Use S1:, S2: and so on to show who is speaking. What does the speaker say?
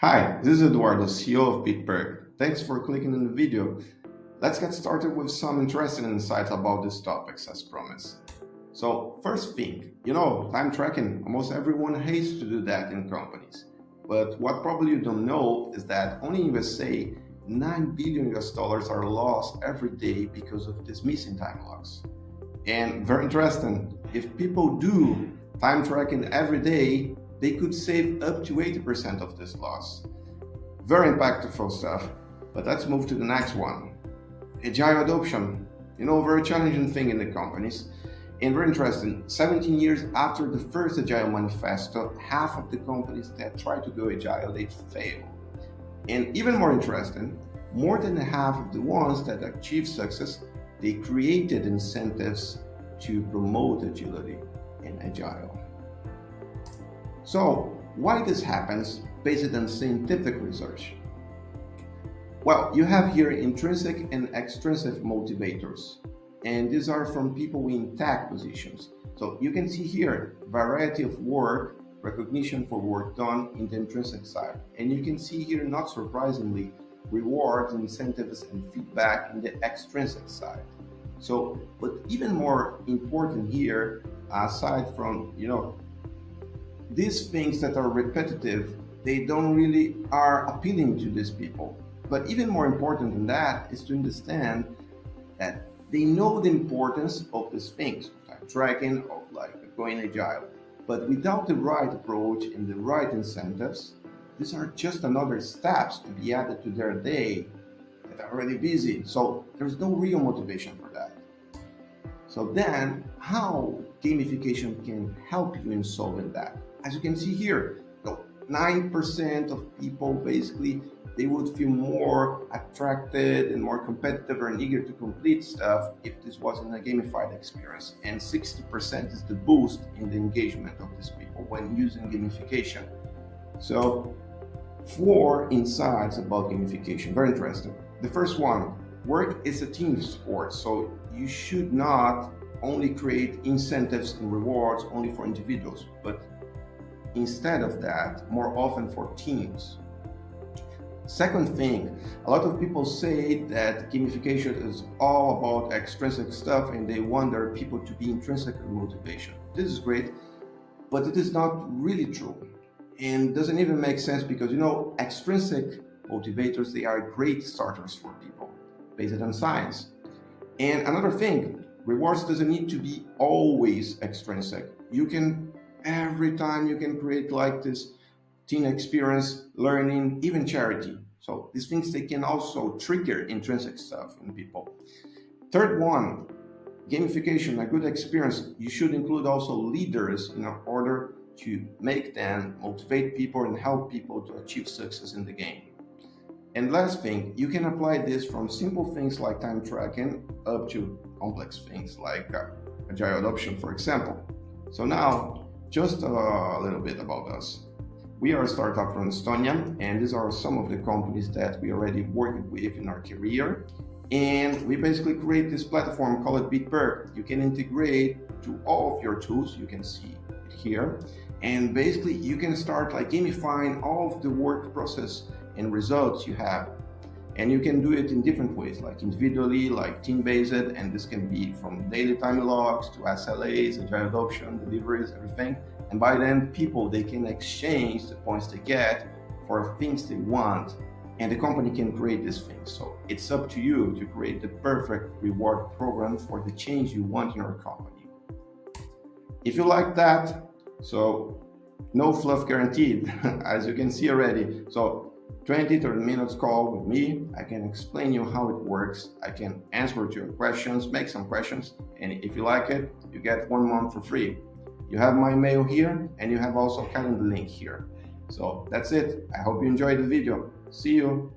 S1: Hi, this is Eduardo, CEO of bitPerk. Thanks for clicking on the video. Let's get started with some interesting insights about these topics as promised. So, first thing, time tracking. Almost everyone hates to do that in companies. But what probably you don't know is that only in USA, 9 billion US dollars are lost every day because of these missing time logs. And very interesting, if people do time tracking every day, they could save up to 80% of this loss. Very impactful stuff. But let's move to the next one. Agile adoption. Very challenging thing in the companies. And very interesting. 17 years after the first Agile manifesto, half of the companies that try to go Agile, they fail. And even more interesting, more than half of the ones that achieve success, they created incentives to promote agility in Agile. So, why this happens based on scientific research? Well, you have here intrinsic and extrinsic motivators, and these are from people in tech positions. So you can see here variety of work, recognition for work done in the intrinsic side, and you can see here, not surprisingly, rewards, incentives, and feedback in the extrinsic side. So, but even more important here, aside from these things that are repetitive, they don't really are appealing to these people. But even more important than that is to understand that they know the importance of these things, of time tracking, of like going agile. But without the right approach and the right incentives, these are just another steps to be added to their day that are already busy. So there's no real motivation for that. So then, how gamification can help you in solving that? As you can see here, 9% of people basically they would feel more attracted and more competitive and eager to complete stuff if this wasn't a gamified experience. And 60% is the boost in the engagement of these people when using gamification. So, four insights about gamification, very interesting. The first one, work is a team sport, so you should not only create incentives and rewards only for individuals, but instead of that, more often for teams. Second thing, a lot of people say that gamification is all about extrinsic stuff and they want their people to be intrinsic motivation. This is great, but it is not really true. And doesn't even make sense because extrinsic motivators, they are great starters for people based on science. And another thing, rewards doesn't need to be always extrinsic. You can every time you can create like this team experience, learning, even charity. So these things they can also trigger intrinsic stuff in people. Third one, gamification, a good experience. You should include also leaders in order to make them motivate people and help people to achieve success in the game. And last thing, you can apply this from simple things like time tracking up to complex things like agile adoption, for example. So now, just a little bit about us. We are a startup from Estonia, and these are some of the companies that we already worked with in our career. And we basically create this platform called bitPerk. You can integrate to all of your tools. You can see it here. And basically, you can start like gamifying all of the work process and results you have. And you can do it in different ways, like individually, like team-based, and this can be from daily time logs to SLAs, agile adoption, deliveries, everything. And by then, people, they can exchange the points they get for things they want, and the company can create these things. So it's up to you to create the perfect reward program for the change you want in your company. If you like that, so no fluff guaranteed, as you can see already. So 20-30 minutes call with me. I can explain you how it works. I can answer to your questions, make some questions, and if you like it, you get 1 month for free. You have my mail here, and you have also a calendar link here. So that's it. I hope you enjoyed the video. See you.